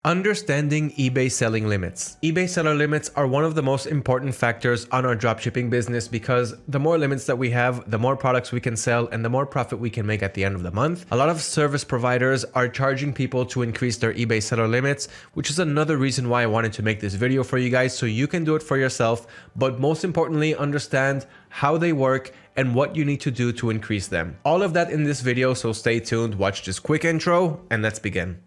Understanding eBay selling limits. eBay seller limits are one of the most important factors on our dropshipping business because the more limits that we have, the more products we can sell and the more profit we can make at the end of the month. A lot of service providers are charging people to increase their eBay seller limits, which is another reason why I wanted to make this video for you guys so you can do it for yourself, but most importantly, understand how they work and what you need to do to increase them. All of that in this video, so stay tuned, watch this quick intro, and let's begin.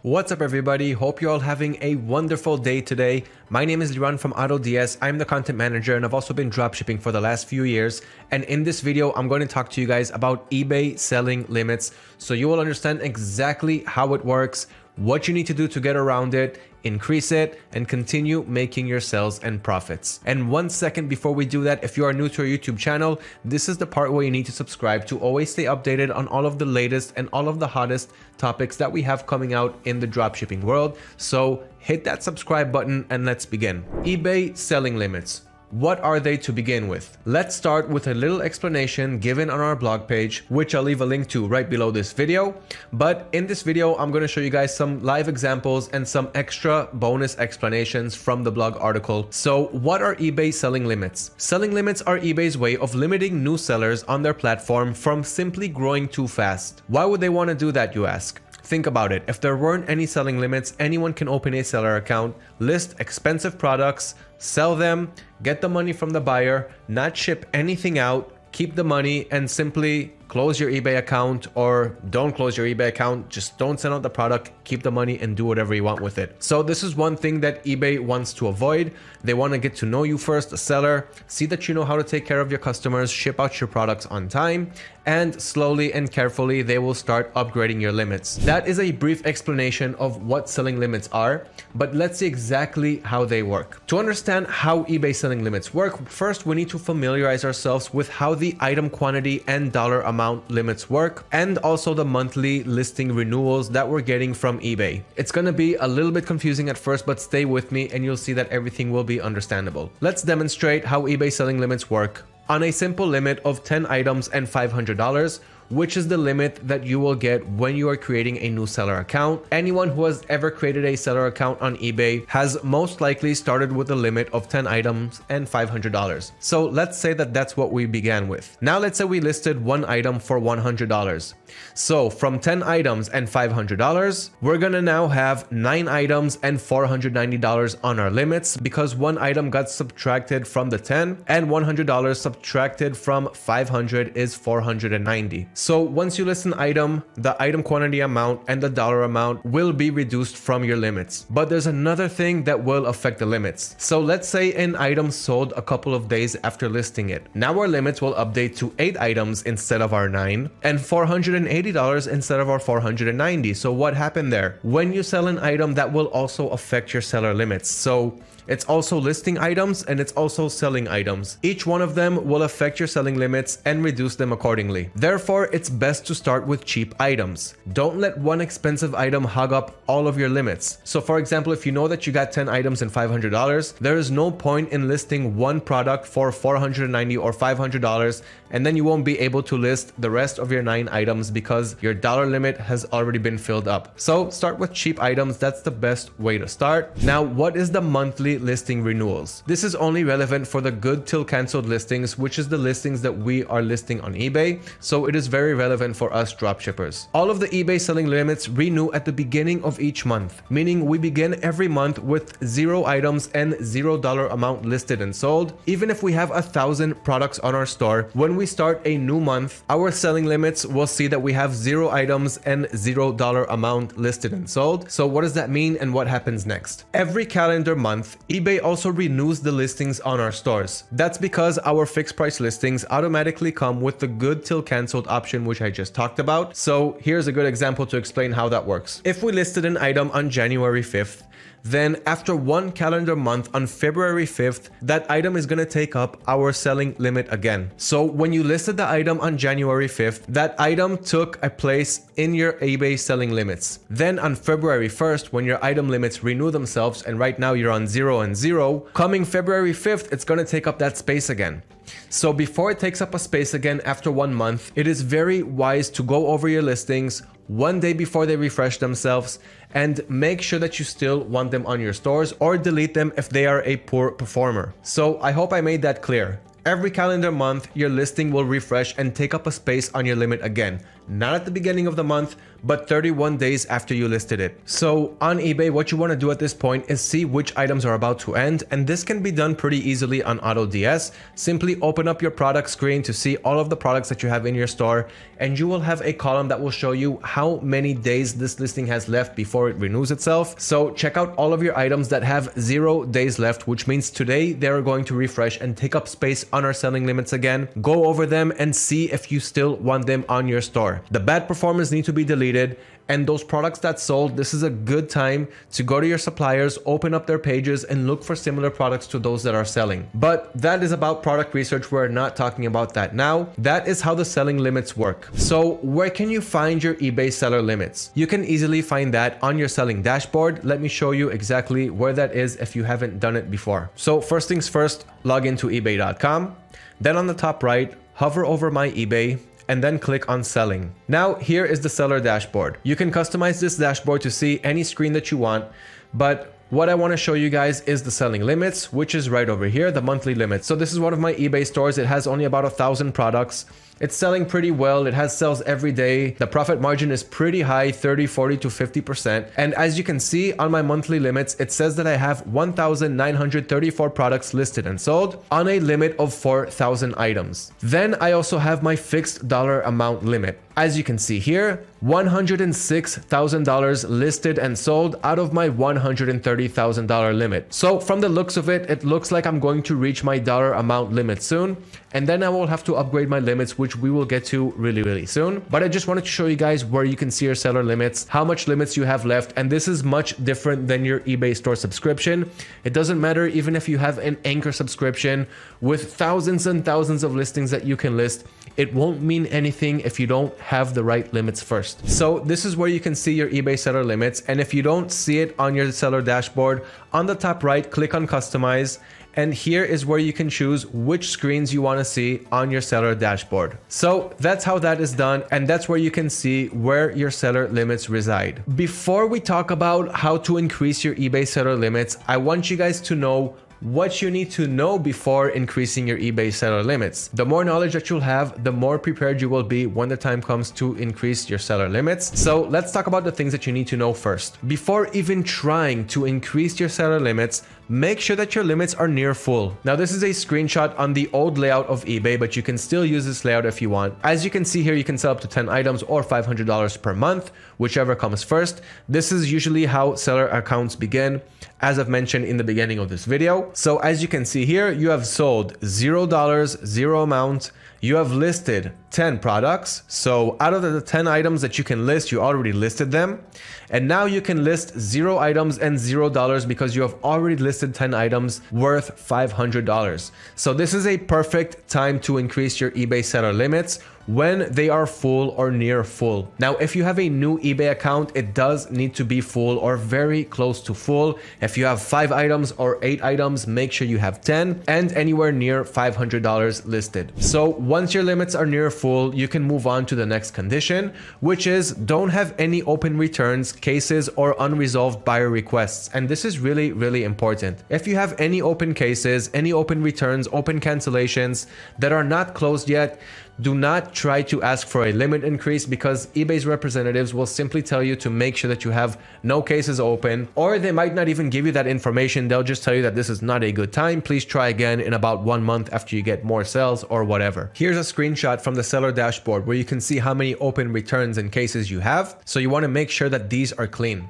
What's up everybody, hope you're all having a wonderful day today. My name is Liran from AutoDS. I'm the content manager and I've also been dropshipping for the last few years. And in this video, I'm going to talk to you guys about eBay selling limits so you will understand exactly how it works, what you need to do to get around it, increase it, and continue making your sales and profits. And 1 second before we do that, if you are new to our YouTube channel, this is the part where you need to subscribe to always stay updated on all of the latest and all of the hottest topics that we have coming out in the dropshipping world. So hit that subscribe button and let's begin. eBay selling limits. What are they to begin with? Let's start with a little explanation given on our blog page, which I'll leave a link to right below this video. But in this video, I'm going to show you guys some live examples and some extra bonus explanations from the blog article. So what are eBay selling limits? Selling limits are eBay's way of limiting new sellers on their platform from simply growing too fast. Why would they want to do that, you ask? Think about it. If there weren't any selling limits, anyone can open a seller account, list expensive products, sell them, get the money from the buyer, not ship anything out, keep the money, and simply close your eBay account, or don't close your eBay account, just don't send out the product, keep the money and do whatever you want with it. So this is one thing that eBay wants to avoid. They want to get to know you first, the seller, see that you know how to take care of your customers, ship out your products on time, and slowly and carefully they will start upgrading your limits. That is a brief explanation of what selling limits are, but let's see exactly how they work. To understand how eBay selling limits work, first we need to familiarize ourselves with how the item quantity and dollar amount limits work, and also the monthly listing renewals that we're getting from eBay. It's gonna be a little bit confusing at first, but stay with me and you'll see that everything will be understandable. Let's demonstrate how eBay selling limits work on a simple limit of 10 items and $500, which is the limit that you will get when you are creating a new seller account. Anyone who has ever created a seller account on eBay has most likely started with a limit of 10 items and $500. So let's say that that's what we began with. Now let's say we listed one item for $100. So from 10 items and $500, we're gonna now have 9 items and $490 on our limits because one item got subtracted from the 10 and $100 subtracted from 500 is 490. So once you list an item, the item quantity amount and the dollar amount will be reduced from your limits. But there's another thing that will affect the limits. So let's say an item sold a couple of days after listing it. Now our limits will update to 8 items instead of our 9 and $480 instead of our 490. So what happened there? When you sell an item, that will also affect your seller limits. So it's also listing items and it's also selling items. Each one of them will affect your selling limits and reduce them accordingly. Therefore, it's best to start with cheap items. Don't let one expensive item hog up all of your limits. So for example, if you know that you got 10 items and $500, there is no point in listing one product for $490 or $500 and then you won't be able to list the rest of your 9 items because your dollar limit has already been filled up. So start with cheap items. That's the best way to start. Now, what is the monthly listing renewals? This is only relevant for the good till canceled listings, which is the listings that we are listing on eBay. So it is very relevant for us dropshippers. All of the eBay selling limits renew at the beginning of each month, meaning we begin every month with 0 items and $0 amount listed and sold. Even if we have 1,000 products on our store, when we start a new month, our selling limits will see that we have 0 items and $0 amount listed and sold. So what does that mean and what happens next? Every calendar month, eBay also renews the listings on our stores. That's because our fixed price listings automatically come with the good till canceled option, which I just talked about. So here's a good example to explain how that works. If we listed an item on January 5th, then after 1 calendar month on February 5th, that item is going to take up our selling limit again. So when you listed the item on January 5th, that item took a place in your eBay selling limits. Then on February 1st, when your item limits renew themselves, and right now you're on 0 and 0, coming February 5th, it's going to take up that space again. So before it takes up a space again after 1 month, it is very wise to go over your listings 1 day before they refresh themselves and make sure that you still want them on your stores or delete them if they are a poor performer. So I hope I made that clear. Every calendar month, your listing will refresh and take up a space on your limit again. Not at the beginning of the month, but 31 days after you listed it. So on eBay, what you want to do at this point is see which items are about to end, and this can be done pretty easily on AutoDS. Simply open up your product screen to see all of the products that you have in your store, and you will have a column that will show you how many days this listing has left before it renews itself. So check out all of your items that have 0 days left, which means today they're going to refresh and take up space on our selling limits again. Go over them and see if you still want them on your store. The bad performers need to be deleted, and those products that sold, this is a good time to go to your suppliers, open up their pages and look for similar products to those that are selling. But that is about product research. We're not talking about that now. That is how the selling limits work. So where can you find your eBay seller limits? You can easily find that on your selling dashboard. Let me show you exactly where that is if you haven't done it before. So first things first, log into ebay.com. Then on the top right, hover over my eBay and then click on selling. Now here is the seller dashboard. You can customize this dashboard to see any screen that you want, but what I want to show you guys is the selling limits, which is right over here, the monthly limit. So this is one of my eBay stores. It has only about 1,000 products. It's selling pretty well. It has sales every day. The profit margin is pretty high, 30, 40 to 50%. And as you can see on my monthly limits, it says that I have 1,934 products listed and sold on a limit of 4,000 items. Then I also have my fixed dollar amount limit. As you can see here, $106,000 listed and sold out of my $130,000 limit. So from the looks of it, it looks like I'm going to reach my dollar amount limit soon. And then I will have to upgrade my limits, which we will get to really soon. But I just wanted to show you guys where you can see your seller limits, how much limits you have left. And this is much different than your eBay store subscription. It doesn't matter even if you have an anchor subscription with thousands and thousands of listings that you can list. It won't mean anything if you don't have the right limits first. So this is where you can see your eBay seller limits. And if you don't see it on your seller dashboard, on the top right, click on customize. And here is where you can choose which screens you want to see on your seller dashboard. So that's how that is done. And that's where you can see where your seller limits reside. Before we talk about how to increase your eBay seller limits, I want you guys to know what you need to know before increasing your eBay seller limits. The more knowledge that you'll have, the more prepared you will be when the time comes to increase your seller limits. So let's talk about the things that you need to know first. Before even trying to increase your seller limits, make sure that your limits are near full. Now this is a screenshot on the old layout of eBay, but you can still use this layout if you want. As you can see here, you can sell up to 10 items or $500 per month, whichever comes first. This is usually how seller accounts begin, as I've mentioned in the beginning of this video. So as you can see here, you have sold $0, zero amount. You have listed 10 products. So out of the 10 items that you can list, you already listed them. And now you can list 0 items and $0 because you have already listed 10 items worth $500. So this is a perfect time to increase your eBay seller limits when they are full or near full. Now, if you have a new eBay account, it does need to be full or very close to full. If you have 5 items or 8 items, make sure you have 10 and anywhere near $500 listed. So once your limits are near full, you can move on to the next condition, which is don't have any open returns, cases, or unresolved buyer requests. And this is really important. If you have any open cases, any open returns, open cancellations that are not closed yet, do not try to ask for a limit increase because eBay's representatives will simply tell you to make sure that you have no cases open, or they might not even give you that information. They'll just tell you that this is not a good time. Please try again in about 1 month after you get more sales or whatever. Here's a screenshot from the seller dashboard where you can see how many open returns and cases you have. So you want to make sure that these are clean.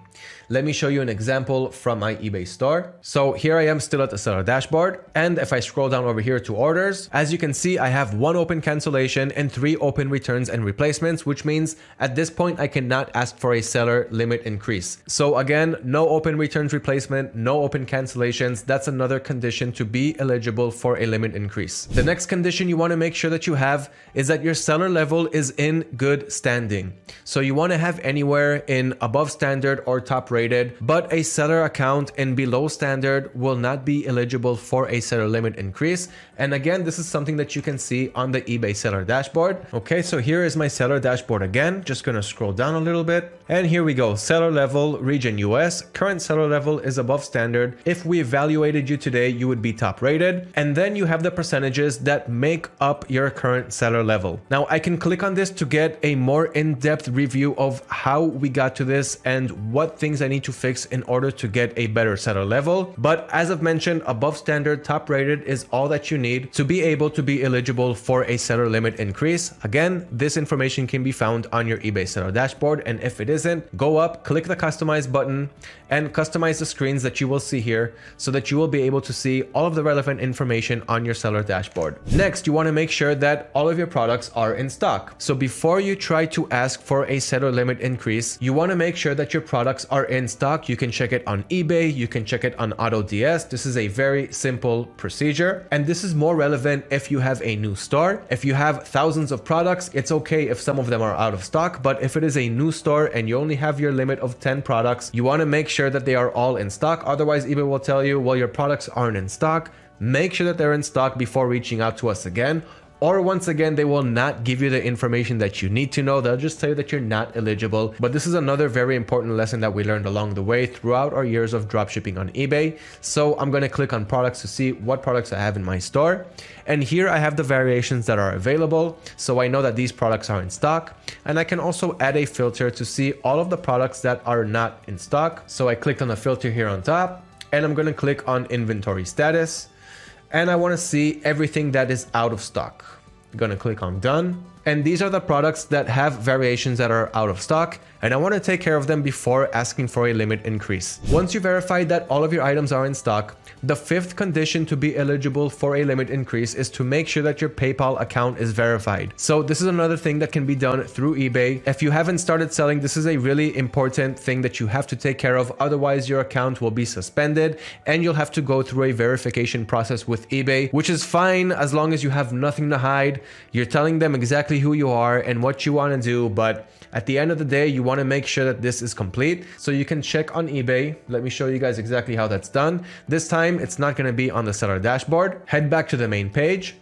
Let me show you an example from my eBay store. So here I am still at the seller dashboard. And if I scroll down over here to orders, as you can see, I have 1 open cancellation cancellation, and 3 open returns and replacements, which means at this point I cannot ask for a seller limit increase. So again, no open returns replacement, no open cancellations. That's another condition to be eligible for a limit increase. The next condition you want to make sure that you have is that your seller level is in good standing. So you want to have anywhere in above standard or top rated, but a seller account in below standard will not be eligible for a seller limit increase. And again, this is something that you can see on the eBay seller dashboard. Okay, so here is my seller dashboard again. Just gonna scroll down a little bit. And here we go. Seller level, region US. Current seller level is above standard. If we evaluated you today, you would be top rated. And then you have the percentages that make up your current seller level. Now I can click on this to get a more in-depth review of how we got to this and what things I need to fix in order to get a better seller level. But as I've mentioned, above standard, top rated is all that you need to be able to be eligible for a seller limit increase. Again, this information can be found on your eBay seller dashboard. And if it isn't, go up, click the customize button and customize the screens that you will see here so that you will be able to see all of the relevant information on your seller dashboard. Next, you want to make sure that all of your products are in stock. So before you try to ask for a seller limit increase, you want to make sure that your products are in stock. You can check it on eBay, you can check it on AutoDS. This is a very simple procedure, and this is more relevant if you have a new store. If you have thousands of products, it's okay if some of them are out of stock, but if it is a new store and you only have your limit of 10 products, you want to make sure that they are all in stock. Otherwise, eBay will tell you, well, your products aren't in stock. Make sure that they're in stock before reaching out to us again. Or once again, they will not give you the information that you need to know. They'll just tell you that you're not eligible. But this is another very important lesson that we learned along the way throughout our years of dropshipping on eBay. So I'm going to click on products to see what products I have in my store. And here I have the variations that are available. So I know that these products are in stock. And I can also add a filter to see all of the products that are not in stock. So I clicked on the filter here on top, and I'm going to click on inventory status. And I want to see everything that is out of stock. I'm going to click on done. And these are the products that have variations that are out of stock, and I want to take care of them before asking for a limit increase. Once you verify that all of your items are in stock, the 5th condition to be eligible for a limit increase is to make sure that your PayPal account is verified. So this is another thing that can be done through eBay. If you haven't started selling, this is a really important thing that you have to take care of. Otherwise, your account will be suspended and you'll have to go through a verification process with eBay, which is fine as long as you have nothing to hide. You're telling them exactly who you are and what you want to do, but at the end of the day, you want to make sure that this is complete. So you can check on eBay. Let me show you guys exactly how that's done. This time, it's not going to be on the seller dashboard. Head back to the main page.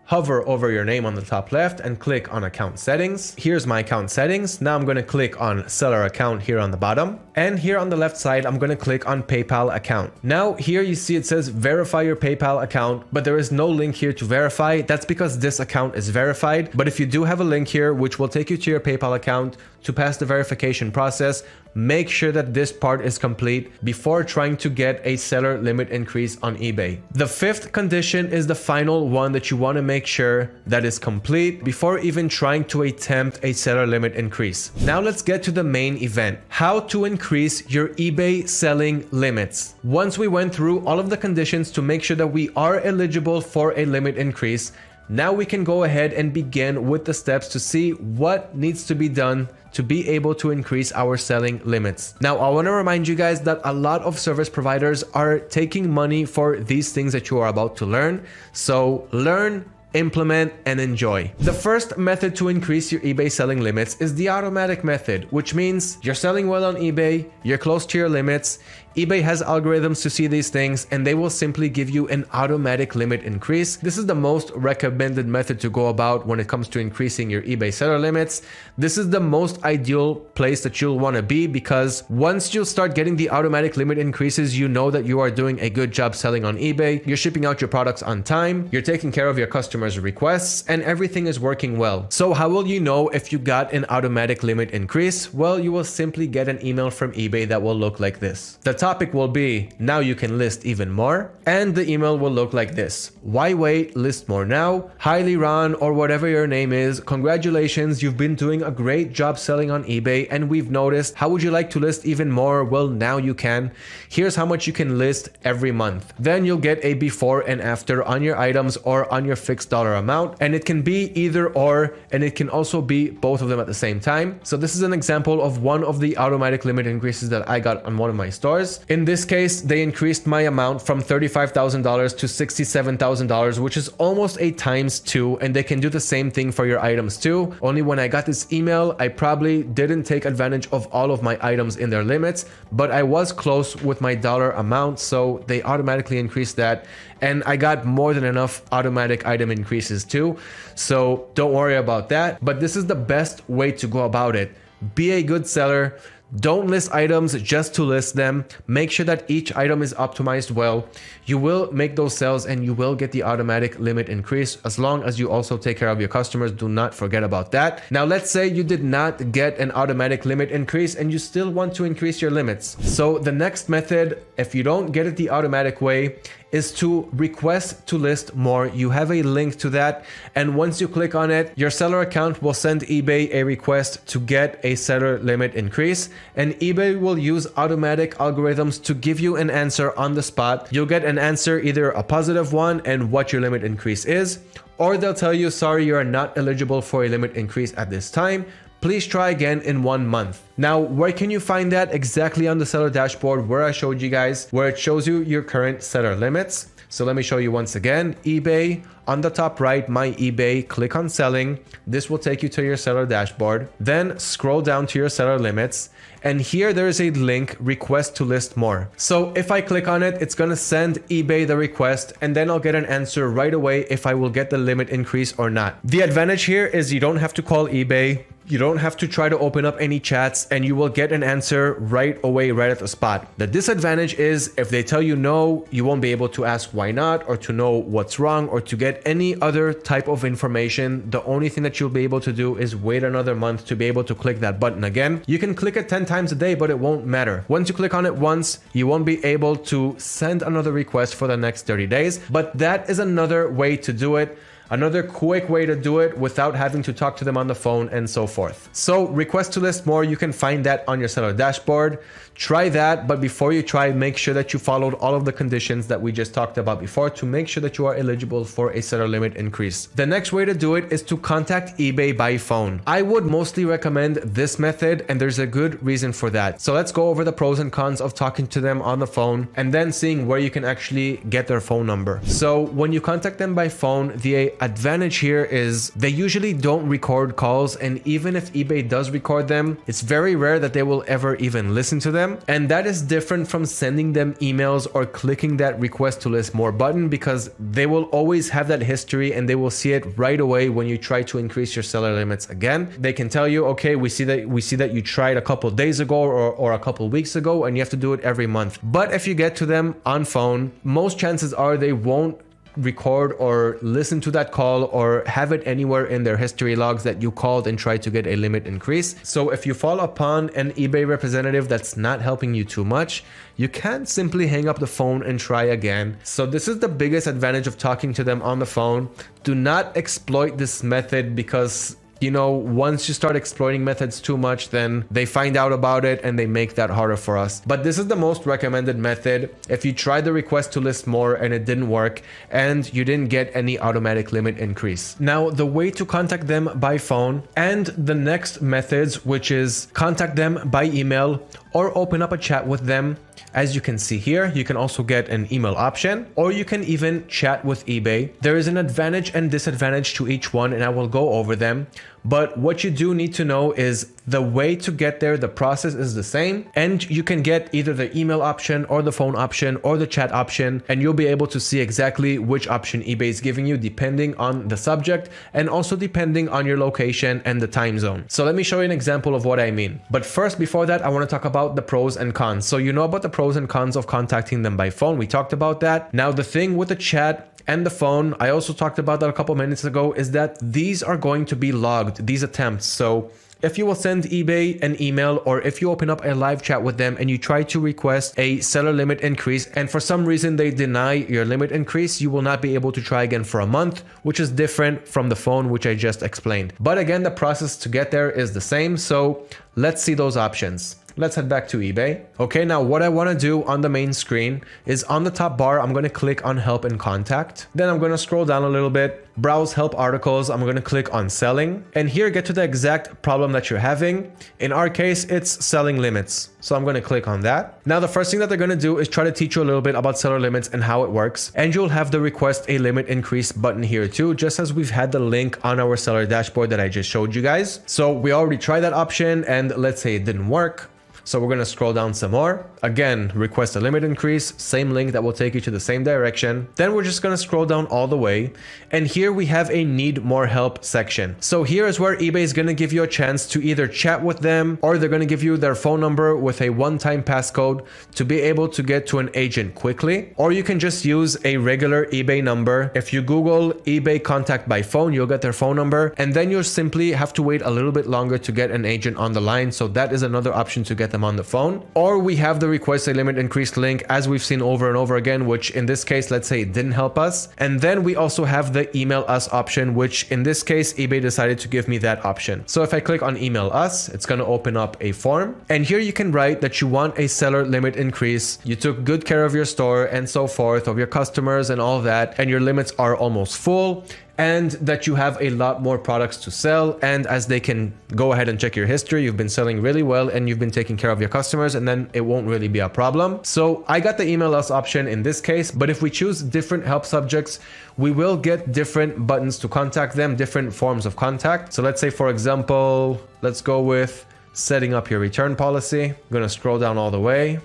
Hover over your name on the top left and click on account settings. Here's my account settings. Now I'm going to click on seller account here on the bottom. And here on the left side, I'm going to click on PayPal account. Now here you see it says verify your PayPal account, but there is no link here to verify. That's because this account is verified. But if you do have a link here, which will take you to your PayPal account to pass the verification process, make sure that this part is complete before trying to get a seller limit increase on eBay. The 5th condition is the final one that you want to make sure that is complete before even trying to attempt a seller limit increase. Now let's get to the main event, how to increase your eBay selling limits. Once we went through all of the conditions to make sure that we are eligible for a limit increase, now we can go ahead and begin with the steps to see what needs to be done to be able to increase our selling limits. Now, I want to remind you guys that a lot of service providers are taking money for these things that you are about to learn. So learn, implement, and enjoy. The first method to increase your eBay selling limits is the automatic method, which means you're selling well on eBay, you're close to your limits, eBay has algorithms to see these things, and they will simply give you an automatic limit increase. This is the most recommended method to go about when it comes to increasing your eBay seller limits. This is the most ideal place that you'll want to be, because once you start getting the automatic limit increases, you know that you are doing a good job selling on eBay, you're shipping out your products on time, you're taking care of your customers' requests, and everything is working well. So how will you know if you got an automatic limit increase? Well, you will simply get an email from eBay that will look like this. The topic will be, now you can list even more, and the email will look like this. Why wait? List more now. Highly Ron, or whatever your name is, congratulations, you've been doing a great job selling on eBay and we've noticed. How would you like to list even more? Well, now you can. Here's how much you can list every month. Then you'll get a before and after on your items or on your fixed fixed dollar amount, and it can be either or, and it can also be both of them at the same time. So this is an example of one of the automatic limit increases that I got on one of my stores. In this case, they increased my amount from $35,000 to $67,000, which is almost a ×2, and they can do the same thing for your items too. Only when I got this email, I probably didn't take advantage of all of my items in their limits, but I was close with my dollar amount, so they automatically increased that, and I got more than enough automatic item increases too, so don't worry about that. But this is the best way to go about it. Be a good seller. Don't list items just to list them. Make sure that each item is optimized well. You will make those sales and you will get the automatic limit increase as long as you also take care of your customers. Do not forget about that. Now, let's say you did not get an automatic limit increase and you still want to increase your limits. So the next method, if you don't get it the automatic way, is to request to list more. You have a link to that, and once you click on it, your seller account will send eBay a request to get a seller limit increase, and eBay will use automatic algorithms to give you an answer on the spot. You'll get an answer, either a positive one and what your limit increase is, or they'll tell you, sorry, you are not eligible for a limit increase at this time. Please try again in 1 month. Now, where can you find that? Exactly on the seller dashboard where I showed you guys, where it shows you your current seller limits. So let me show you once again. eBay, on the top right, my eBay, click on selling. This will take you to your seller dashboard. Then scroll down to your seller limits. And here there is a link, request to list more. So if I click on it, it's gonna send eBay the request, and then I'll get an answer right away if I will get the limit increase or not. The advantage here is you don't have to call eBay. You don't have to try to open up any chats, and you will get an answer right away, right at the spot. The disadvantage is if they tell you no, you won't be able to ask why not, or to know what's wrong, or to get any other type of information. The only thing that you'll be able to do is wait another month to be able to click that button again. You can click it 10 times a day, but it won't matter. Once you click on it once, you won't be able to send another request for the next 30 days. But that is another way to do it. Another quick way to do it without having to talk to them on the phone and so forth. So request to list more, you can find that on your seller dashboard. Try that, but before you try, make sure that you followed all of the conditions that we just talked about before to make sure that you are eligible for a seller limit increase. The next way to do it is to contact eBay by phone. I would mostly recommend this method, and there's a good reason for that. So let's go over the pros and cons of talking to them on the phone and then seeing where you can actually get their phone number. So when you contact them by phone, the advantage here is they usually don't record calls, and even if eBay does record them, it's very rare that they will ever even listen to them. And that is different from sending them emails or clicking that request to list more button, because they will always have that history and they will see it right away when you try to increase your seller limits again. They can tell you, okay, we see that you tried a couple days ago or a couple weeks ago, and you have to do it every month. But if you get to them on phone, most chances are they won't record or listen to that call or have it anywhere in their history logs that you called and tried to get a limit increase. So if you fall upon an eBay representative that's not helping you too much, you can simply hang up the phone and try again. So this is the biggest advantage of talking to them on the phone. Do not exploit this method, because you know, once you start exploiting methods too much, then they find out about it and they make that harder for us. But this is the most recommended method. If you tried the request to list more and it didn't work and you didn't get any automatic limit increase. Now, the way to contact them by phone and the next methods, which is contact them by email or open up a chat with them. As you can see here, you can also get an email option, or you can even chat with eBay. There is an advantage and disadvantage to each one, and I will go over them. But what you do need to know is the way to get there, the process is the same, and you can get either the email option or the phone option or the chat option, and you'll be able to see exactly which option eBay is giving you depending on the subject and also depending on your location and the time zone. So let me show you an example of what I mean. But first, before that, I want to talk about the pros and cons. So you know about the pros and cons of contacting them by phone. We talked about that. Now the thing with the chat and the phone, I also talked about that a couple minutes ago, is that these are going to be logged, these attempts. So if you will send eBay an email, or if you open up a live chat with them and you try to request a seller limit increase and for some reason they deny your limit increase, you will not be able to try again for a month, which is different from the phone, which I just explained. But again, the process to get there is the same. So let's see those options. Let's head back to eBay. Okay, now what I want to do on the main screen is on the top bar, I'm going to click on help and contact. Then I'm going to scroll down a little bit browse help articles. I'm going to click on selling, and here get to the exact problem that you're having. In our case, it's selling limits. So I'm going to click on that. Now, the first thing that they're going to do is try to teach you a little bit about seller limits and how it works. And you'll have the request a limit increase button here too, just as we've had the link on our seller dashboard that I just showed you guys. So we already tried that option, and let's say it didn't work. So we're going to scroll down some more. Again, request a limit increase, same link that will take you to the same direction. Then we're just going to scroll down all the way. And here we have a need more help section. So here is where eBay is going to give you a chance to either chat with them, or they're going to give you their phone number with a one-time passcode to be able to get to an agent quickly. Or you can just use a regular eBay number. If you Google eBay contact by phone, you'll get their phone number, and then you'll simply have to wait a little bit longer to get an agent on the line. So that is another option to get them on the phone. Or we have the request a limit increase link, as we've seen over and over again, which in this case, let's say it didn't help us. And then we also have the email us option, which in this case, eBay decided to give me that option. So if I click on email us, it's going to open up a form. And here you can write that you want a seller limit increase. You took good care of your store and so forth, of your customers and all that, and your limits are almost full, and that you have a lot more products to sell. And as they can go ahead and check your history, you've been selling really well and you've been taking care of your customers, and then it won't really be a problem. So I got the email us option in this case, but if we choose different help subjects, we will get different buttons to contact them, different forms of contact. So let's say, for example, let's go with setting up your return policy. I'm gonna scroll down all the way.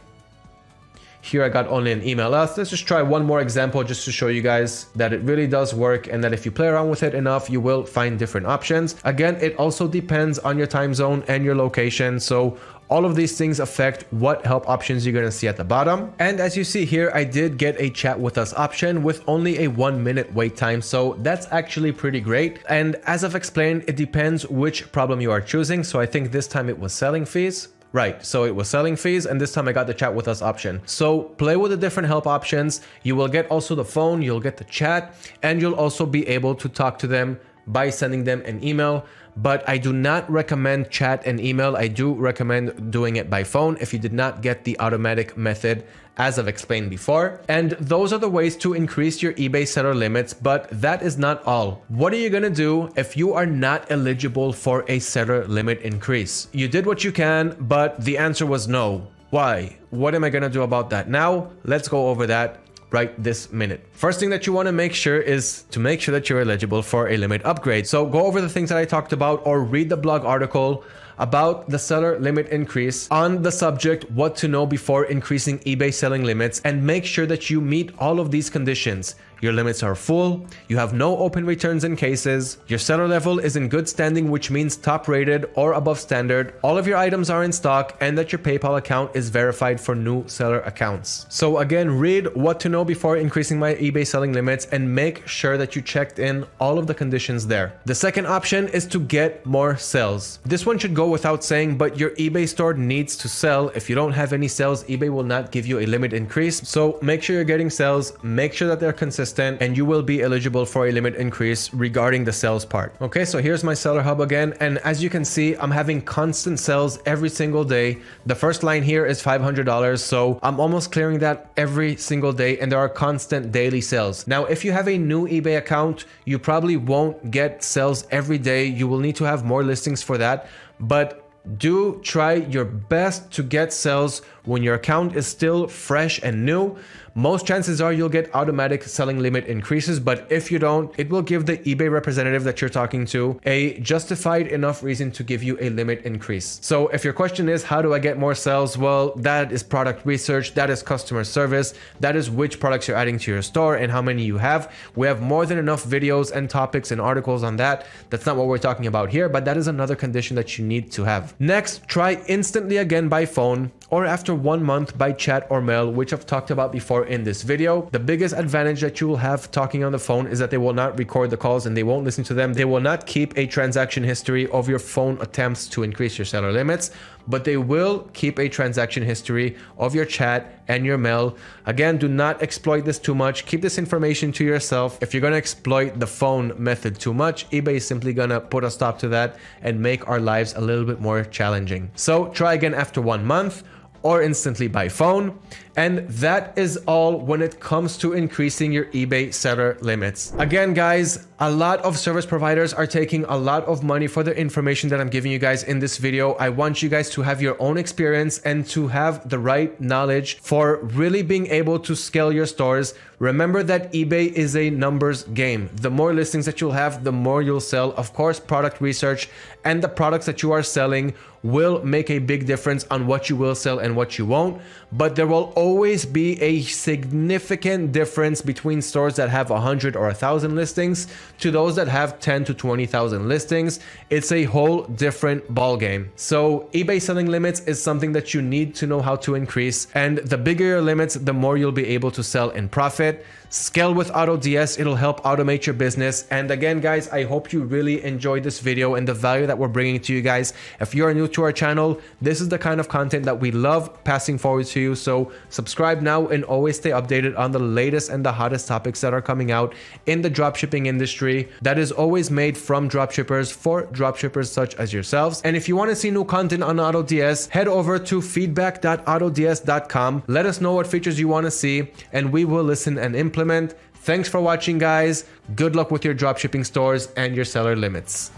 Here I got only an email us. Let's just try one more example just to show you guys that it really does work, and that if you play around with it enough, you will find different options. Again, it also depends on your time zone and your location. So all of these things affect what help options you're going to see at the bottom. And as you see here, I did get a chat with us option with only a 1 minute wait time. So that's actually pretty great. And as I've explained, it depends which problem you are choosing. So I think this time it was selling fees. Right, so it was selling fees, and this time I got the chat with us option. So play with the different help options. You will get also the phone, you'll get the chat, and you'll also be able to talk to them by sending them an email. But I do not recommend chat and email. I do recommend doing it by phone if you did not get the automatic method, as I've explained before. And those are the ways to increase your eBay seller limits, but that is not all. What are you gonna do if you are not eligible for a seller limit increase? You did what you can, but the answer was no. Why? What am I gonna do about that? Now, let's go over that right this minute. First thing that you want to make sure is to make sure that you're eligible for a limit upgrade. So go over the things that I talked about, or read the blog article about the seller limit increase on the subject, what to know before increasing eBay selling limits, and make sure that you meet all of these conditions. Your limits are full, you have no open returns in cases, your seller level is in good standing, which means top rated or above standard, all of your items are in stock, and that your PayPal account is verified for new seller accounts. So again, read what to know before increasing my eBay selling limits, and make sure that you checked in all of the conditions there. The second option is to get more sales. This one should go without saying, but your eBay store needs to sell. If you don't have any sales, eBay will not give you a limit increase. So make sure you're getting sales, make sure that they're consistent, and you will be eligible for a limit increase regarding the sales part. Okay, so here's my seller hub again, and as you can see, I'm having constant sales every single day. The first line here is $500, so I'm almost clearing that every single day, and there are constant daily sales. Now, if you have a new eBay account, you probably won't get sales every day. You will need to have more listings for that, but do try your best to get sales when your account is still fresh and new. Most chances are you'll get automatic selling limit increases, but if you don't, it will give the eBay representative that you're talking to a justified enough reason to give you a limit increase. So if your question is, how do I get more sales? Well, that is product research, that is customer service, that is which products you're adding to your store and how many you have. We have more than enough videos and topics and articles on that. That's not what we're talking about here, but that is another condition that you need to have. Next, try instantly again by phone, or after 1 month by chat or mail, which I've talked about before in this video. The biggest advantage that you will have talking on the phone is that they will not record the calls and they won't listen to them. They will not keep a transaction history of your phone attempts to increase your seller limits, but they will keep a transaction history of your chat and your mail. Again, do not exploit this too much. Keep this information to yourself. If you're going to exploit the phone method too much, eBay is simply going to put a stop to that and make our lives a little bit more challenging. So try again after 1 month, or instantly by phone. And that is all when it comes to increasing your eBay seller limits. Again, guys, a lot of service providers are taking a lot of money for the information that I'm giving you guys in this video. I want you guys to have your own experience and to have the right knowledge for really being able to scale your stores. Remember that eBay is a numbers game. The more listings that you'll have, the more you'll sell. Of course, product research and the products that you are selling will make a big difference on what you will sell and what you won't. But there will always be a significant difference between stores that have 100 or 1,000 listings to those that have 10 to 20,000 listings. It's a whole different ball game. So eBay selling limits is something that you need to know how to increase. And the bigger your limits, the more you'll be able to sell and profit. Scale with AutoDS, it'll help automate your business. And again, guys, I hope you really enjoyed this video and the value that we're bringing to you guys. If you're new to our channel, this is the kind of content that we love passing forward to you. So subscribe now and always stay updated on the latest and the hottest topics that are coming out in the dropshipping industry that is always made from dropshippers for dropshippers such as yourselves. And if you want to see new content on AutoDS, head over to feedback.autods.com. Let us know what features you want to see and we will listen and implement. Thanks for watching, guys. Good luck with your dropshipping stores and your seller limits.